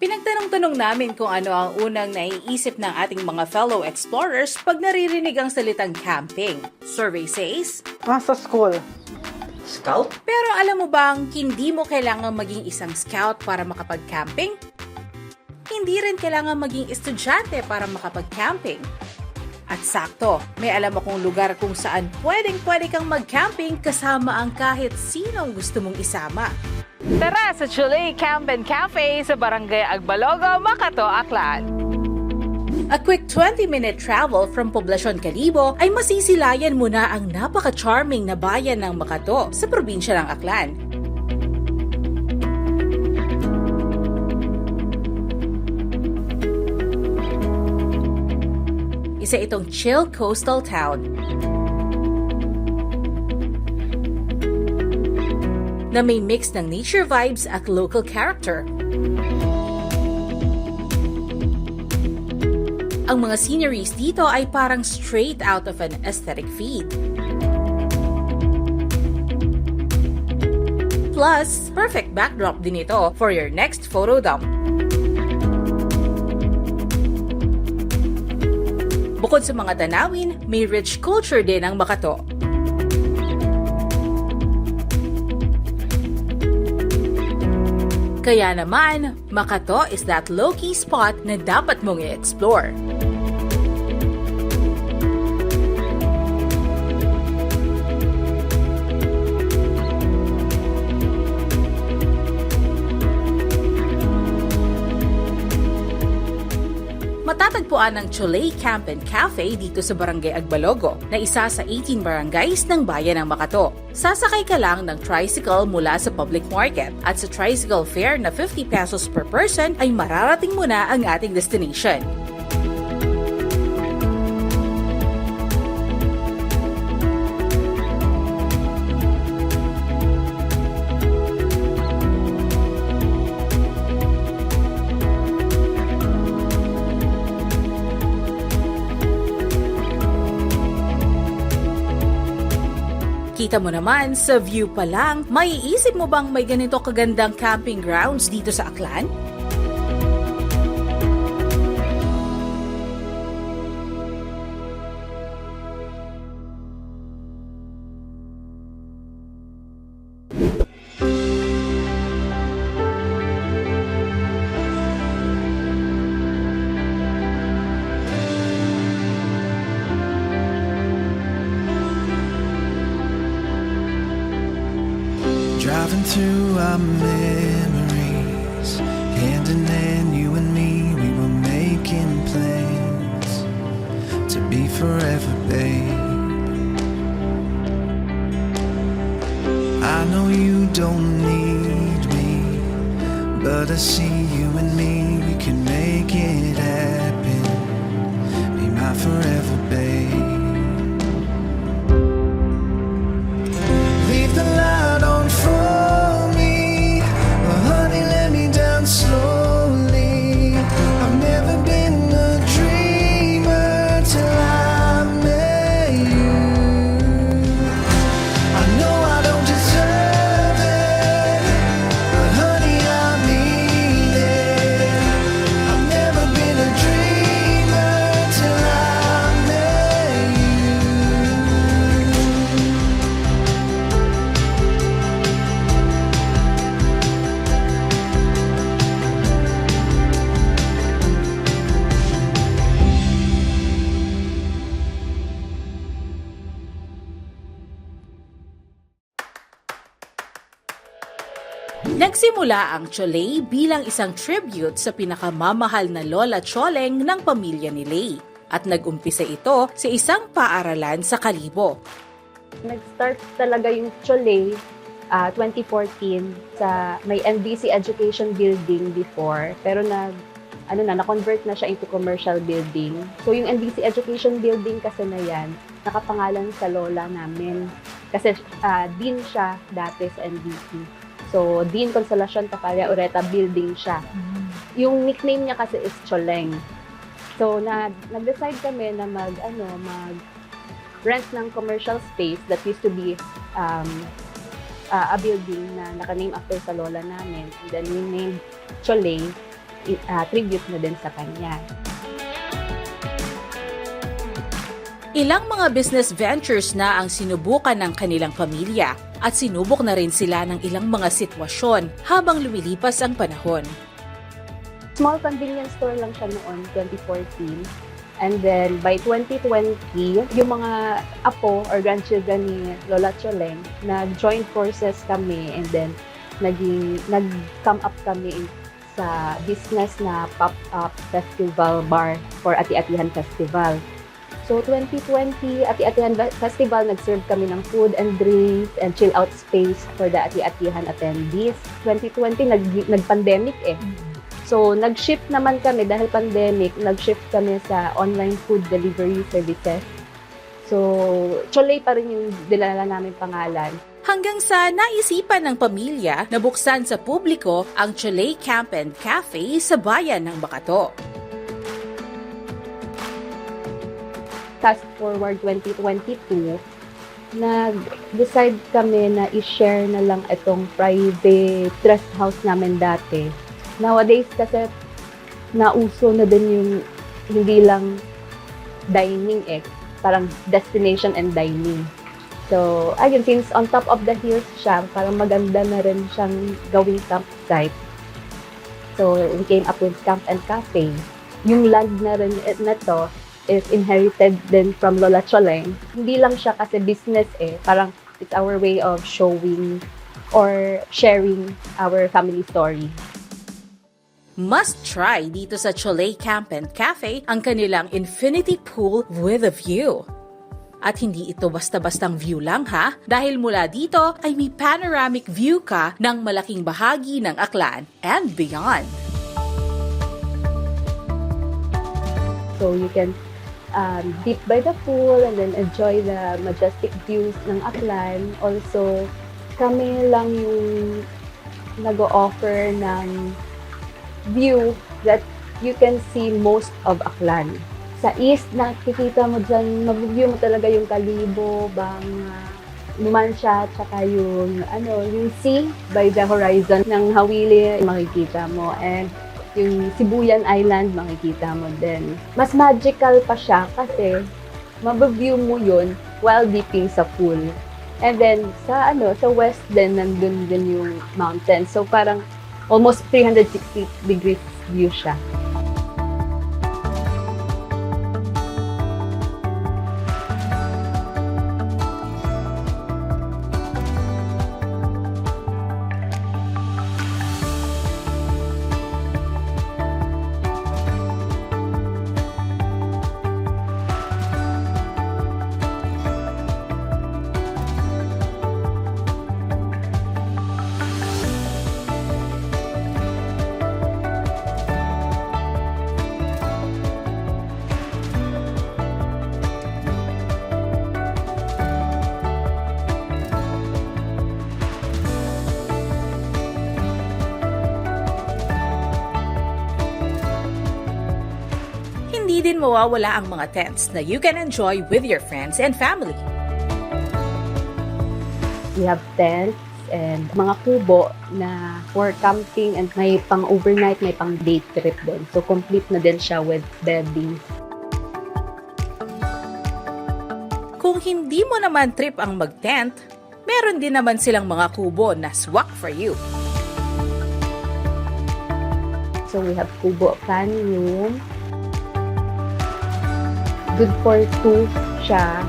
Pinagtanong-tanong namin kung ano ang unang naiisip ng ating mga fellow explorers pag naririnig ang salitang camping. Survey says, Sa school. Scout? pero alam mo bang hindi mo kailangan maging isang scout para makapag-camping? Hindi rin kailangan maging estudyante para makapag-camping. At sakto, may alam akong lugar kung saan pwedeng-pwede kang mag-camping kasama ang kahit sinong gusto mong isama. Tara sa Chulay Camp and Cafe sa Barangay Agbalogo, Macato, Aklan. A quick 20-minute travel from Poblacion Calibo ay masisilayan mo na ang napaka-charming na bayan ng Macato sa probinsya ng Aklan. Isa itong chill coastal town na may mix ng nature vibes at local character. Ang mga sceneries dito ay parang straight out of an aesthetic feed. Plus, perfect backdrop din ito for your next photo dump. Bukod sa mga tanawin, may rich culture din ang Macato. Kaya naman, Macato is that low-key spot na dapat mong i-explore. Matatagpuan ang Chulay Camp and Cafe dito sa Barangay Agbalogo, na isa sa 18 barangays ng bayan ng Macato. Sasakay ka lang ng tricycle mula sa public market at sa tricycle fare na 50 pesos per person ay mararating mo na ang ating destination. Kita mo naman, sa view pa lang, maiisip mo bang may ganito kagandang camping grounds dito sa Aklan? Driving through our memories, hand in hand, you and me, we were making plans to be forever, babe. I know you don't need me, but I see you and me, we can make it happen. Be my forever, babe. Leave the light on for me, oh, honey, let me down slowly. I've never been a dreamer till I met you. I know I don't deserve it, but honey, I mean it. I've never been a dreamer till I met you. Nagsimula ang Chulay bilang isang tribute sa pinakamamahal na Lola Choleng ng pamilya ni Lay. At nag-umpisa ito sa isang paaralan sa Calibo. Nag-start talaga yung Chulay 2014 sa may NBC Education Building before, pero na-convert na siya into commercial building. So yung NBC Education Building kasi na yan, nakapangalan sa lola namin. Kasi dean siya dati sa NBC. So, Dean Consolacion Tacaria Ureta Building siya. Yung nickname niya kasi is Choleng. So, nag-decide kami na rent ng commercial space that used to be a building na naka-name after sa lola namin. And then we named Chulay tribute na din sa kanya. Ilang mga business ventures na ang sinubukan ng kanilang pamilya at sinubok na rin sila ng ilang mga sitwasyon habang lumilipas ang panahon. Small convenience store lang siya noon, 2014. And then, by 2020, yung mga apo or grandchildren ni Lola Choleng, nag-join forces kami and then nag-come up kami sa business na pop-up festival bar for Ati-Atihan Festival. So, 2020, Ati-Atihan Festival, nag-serve kami ng food and drinks and chill-out space for the Ati-Atihan attendees. 2020, nag-pandemic eh. So, nag-shift naman kami dahil pandemic, nag-shift kami sa online food delivery services. So, Cholay pa rin yung dinala namin pangalan. Hanggang sa naisipan ng pamilya na buksan sa publiko ang Cholay Camp and Cafe sa bayan ng Bacato. Fast forward 2022, nag-decide kami na i-share na lang itong private rest house namin dati. Nowadays kasi nauso na din yung hindi lang dining parang destination and dining. So, ayun, since on top of the hills siya, parang maganda na rin siyang gawing campsite. So, we came up with Camp and Cafe. Yung land na rin na to is inherited din from Lola Choleng. Hindi lang siya kasi business parang it's our way of showing or sharing our family story. Must try dito sa Cholay Camp and Cafe ang kanilang infinity pool with a view. At hindi ito basta-bastang view lang ha, dahil mula dito ay may panoramic view ka ng malaking bahagi ng Aklan and beyond. So you can dip by the pool and then enjoy the majestic views ng Aklan. Also, kami lang yung nag-o-offer ng view that you can see most of Aklan. Sa east, nakikita mo dyan, mag-view mo talaga yung Kalibo, Numancia, tsaka yung sea by the horizon ng Hawili, makikita mo. And yung Sibuyan Island, makikita mo din. Mas magical pa siya kasi mabaview mo yun while dipping sa pool. And then, sa west din, nandun din yung mountain. So, parang almost 360 degrees view siya. Hindi din mawawala ang mga tents na you can enjoy with your friends and family. We have tents and mga kubo na for camping and may pang overnight, may pang day trip din. So complete na din siya with bedding. Kung hindi mo naman trip ang mag-tent, meron din naman silang mga kubo na swak for you. So we have kubo planning room. Good for 2 siya.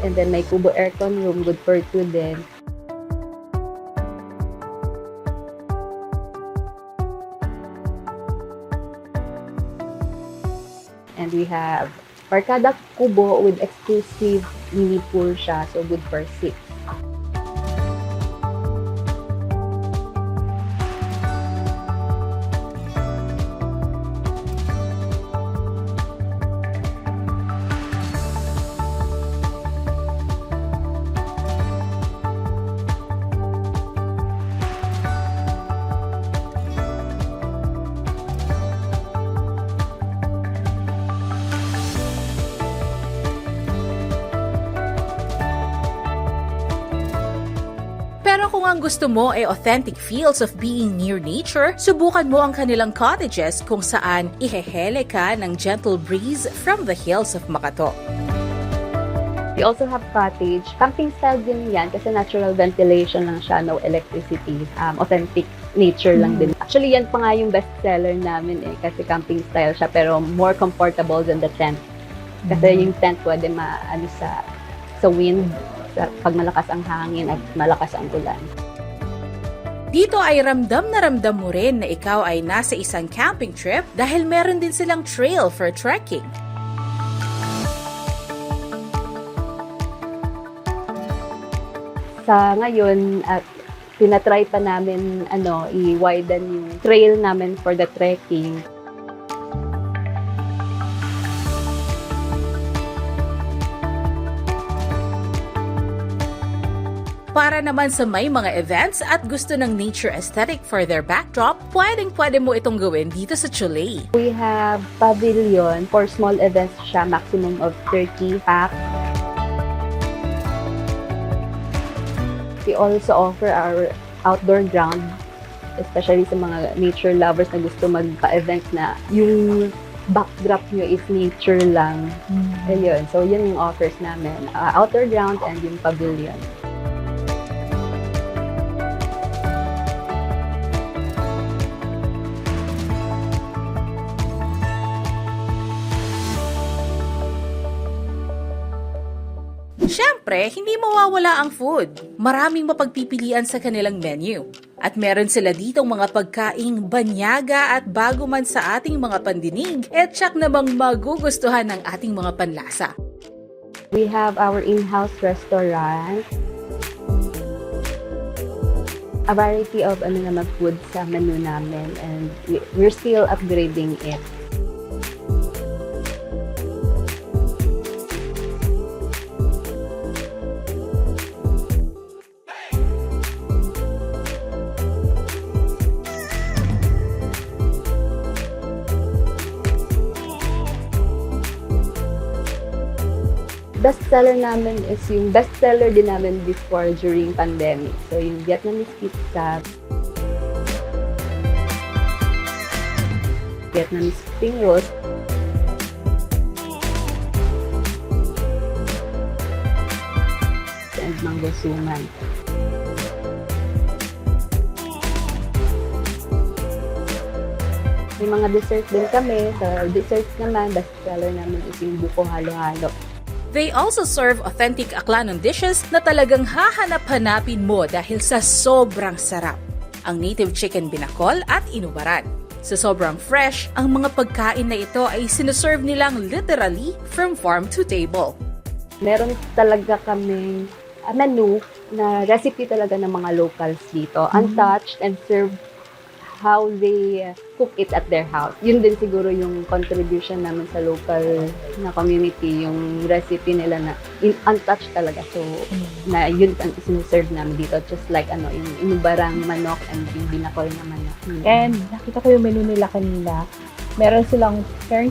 And then may kubo aircon room, good for 2 din. And we have Barkada Kubo with exclusive mini pool siya, so good for 6. Pero kung ang gusto mo ay authentic feels of being near nature, subukan mo ang kanilang cottages kung saan ihehele ka ng gentle breeze from the hills of Makato. We also have cottage. Camping style din yan kasi natural ventilation lang siya, no electricity. Authentic nature lang din. Actually, yan pa nga yung best seller namin kasi camping style siya pero more comfortable than the tent. Kasi yung tent pwede sa wind, pag malakas ang hangin at malakas ang ulan. Dito ay ramdam na ramdam mo rin na ikaw ay nasa isang camping trip dahil meron din silang trail for trekking. Sa ngayon, tinatry pa namin i-widen yung trail namin for the trekking. Para naman sa may mga events at gusto ng nature aesthetic for their backdrop, pwedeng-pwede mo itong gawin dito sa Chole. We have pavilion for small events siya, maximum of 30 packs. We also offer our outdoor ground, especially sa mga nature lovers na gusto magpa-event na yung backdrop nyo is nature lang. Ayun. So, yun yung offers namin. Outdoor ground and yung pavilion. Siyempre, hindi mawawala ang food. Maraming mapagpipilian sa kanilang menu. At meron sila ditong mga pagkaing banyaga at bago man sa ating mga pandinig, tsak namang magugustuhan ng ating mga panlasa. We have our in-house restaurant. A variety of food sa menu namin and we're still upgrading it. Best seller namin is yung best seller din namin before during pandemic. So yung Vietnamese pizza, Vietnamese spring rolls, and mango suman. May mga dessert din kami. Sa desserts naman, best seller namin is yung buko halo-halo. They also serve authentic Aklanon dishes na talagang hahanap-hanapin mo dahil sa sobrang sarap. Ang native chicken binakol at inubaran. Sa sobrang fresh, ang mga pagkain na ito ay sinuserve nilang literally from farm to table. Meron talaga kaming menu na recipe talaga ng mga locals dito. Untouched and served how they cook it at their house. Yun din siguro yung contribution namin sa local na community, yung recipe nila na untouched talaga. So, na yun ang sinuserve namin dito. Just like yung inubarang manok and yung binakol na manok. And nakita ko yung menu nila kanina. Meron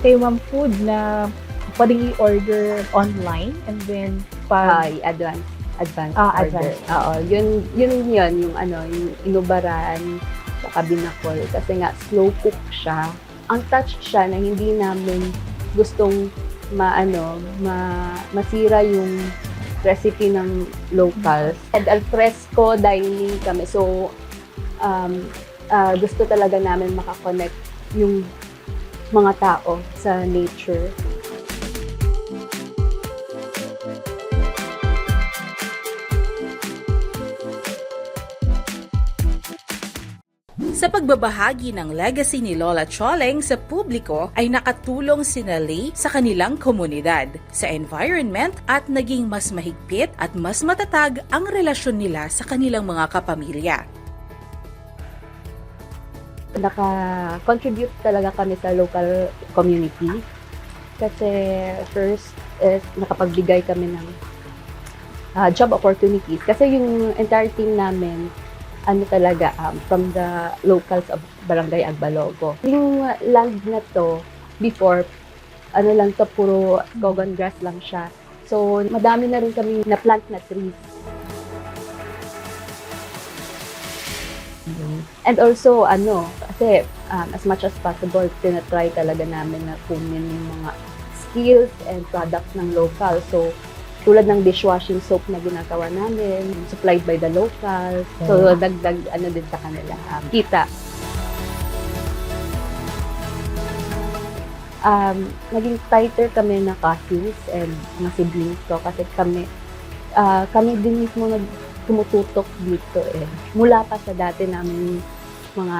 kayo ma'am food na pwedeng i-order online and then Advance advance. order. Oo, yun yung inubaran sa binakol kasi nga slow cook siya. Untouched siya na hindi namin gustong masira yung recipe ng locals. And al fresco dining kami. So, gusto talaga namin makakonect yung mga tao sa nature. Sa pagbabahagi ng legacy ni Lola Choleng sa publiko ay nakatulong sina Lay sa kanilang komunidad, sa environment at naging mas mahigpit at mas matatag ang relasyon nila sa kanilang mga kapamilya. Naka-contribute talaga kami sa local community kasi first is nakapagbigay kami ng job opportunities kasi yung entire team namin from the locals of Barangay Agbalogo. Yung land na to, before, puro gogon grass lang siya. So, madami na rin kami na-plant na trees. And also, kasi as much as possible, tinatry talaga namin na kunin yung mga skills and products ng local. So, tulad ng dishwashing soap na ginagawa namin, supplied by the locals. So, dagdag din sa kanila, kita. Naging tighter kami na cousins and mga siblings ko kasi kami din mismo tumututok dito mula pa sa dati namin mga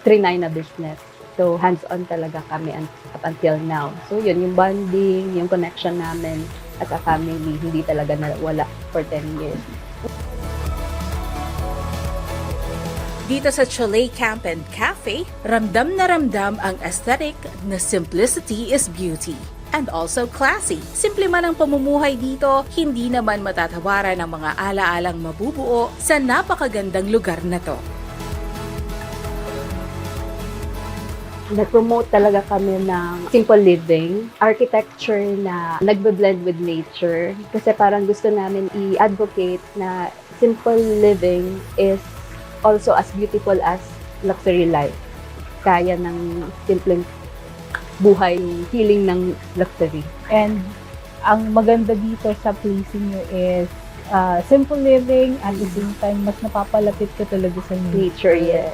trinay na business. So, hands-on talaga kami up until now. So, yun, yung bonding, yung connection namin as a family, hindi talaga nawala for 10 years. Dito sa Chole Camp and Cafe, ramdam na ramdam ang aesthetic na simplicity is beauty. And also classy. Simple man ang pamumuhay dito, hindi naman matatawaran ang mga alaalang mabubuo sa napakagandang lugar na to. Nag-promote talaga kami ng simple living, architecture na nagbe-blend with nature. Kasi parang gusto namin i-advocate na simple living is also as beautiful as luxury life. Kaya ng simpleng buhay, feeling ng luxury. And ang maganda dito sa placing nyo is simple living at the same time mas napapalapit ka talaga sa Nature, yes.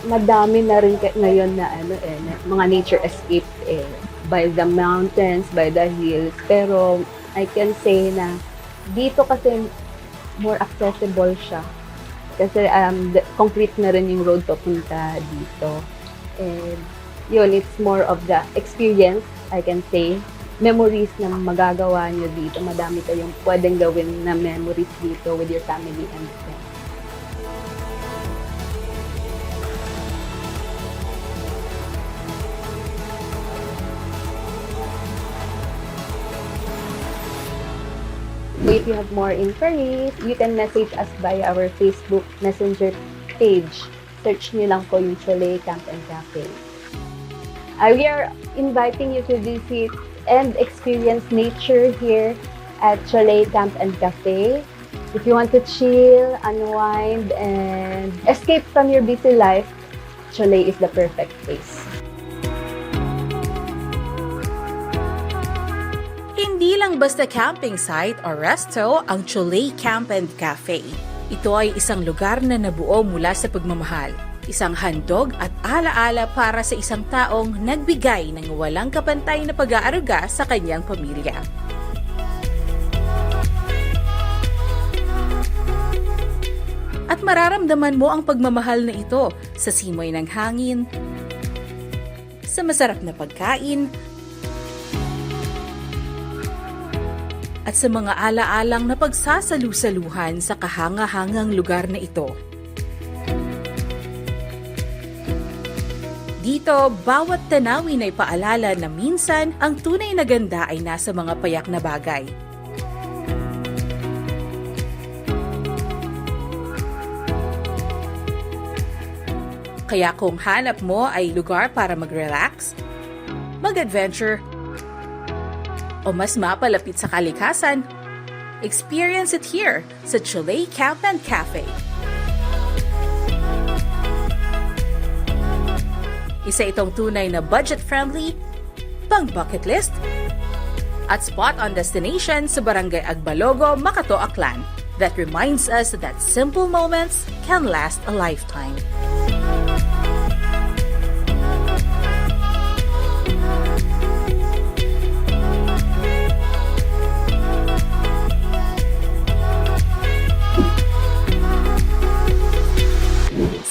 Madami na rin ngayon na mga nature escape by the mountains, by the hills. Pero I can say na dito kasi more accessible siya. Kasi concrete na rin yung road papunta dito. And yun, it's more of the experience, I can say. Memories na magagawa nyo dito. Madami kayong pwedeng gawin na memories dito with your family and friends. If you have more inquiries, you can message us via our Facebook Messenger page. Search nyo lang po yung Chole Camp and Cafe. We are inviting you to visit and experience nature here at Chole Camp and Cafe. If you want to chill, unwind, and escape from your busy life, Chole is the perfect place. Hindi lang basta camping site o resto ang Chole Camp and Cafe. Ito ay isang lugar na nabuo mula sa pagmamahal. Isang handog at alaala para sa isang taong nagbigay ng walang kapantay na pag-aaruga sa kanyang pamilya. At mararamdaman mo ang pagmamahal na ito sa simoy ng hangin, sa masarap na pagkain, at sa mga alaalang na pagsasalu-saluhan sa kahanga-hangang lugar na ito. Dito, bawat tanawin ay paalala na minsan ang tunay na ganda ay nasa mga payak na bagay. Kaya kung hanap mo ay lugar para mag-relax, mag-adventure, o mas mapalapit sa kalikasan, experience it here sa Chole Camp and Cafe. Isa itong tunay na budget-friendly, pang-bucket list, at spot-on destination sa Barangay Agbalogo, Macato, Aklan that reminds us that simple moments can last a lifetime.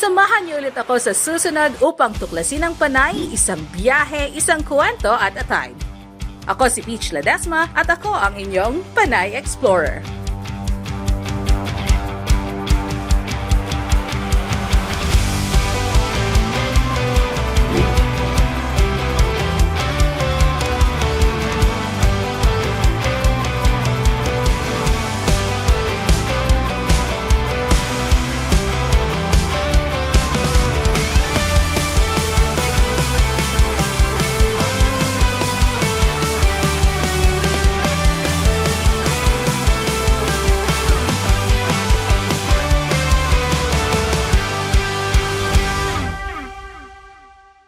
Samahan niyo ulit ako sa susunod upang tuklasin ang Panay, isang biyahe, isang kwento at a time. Ako si Peach Ledesma at ako ang inyong Panay Explorer.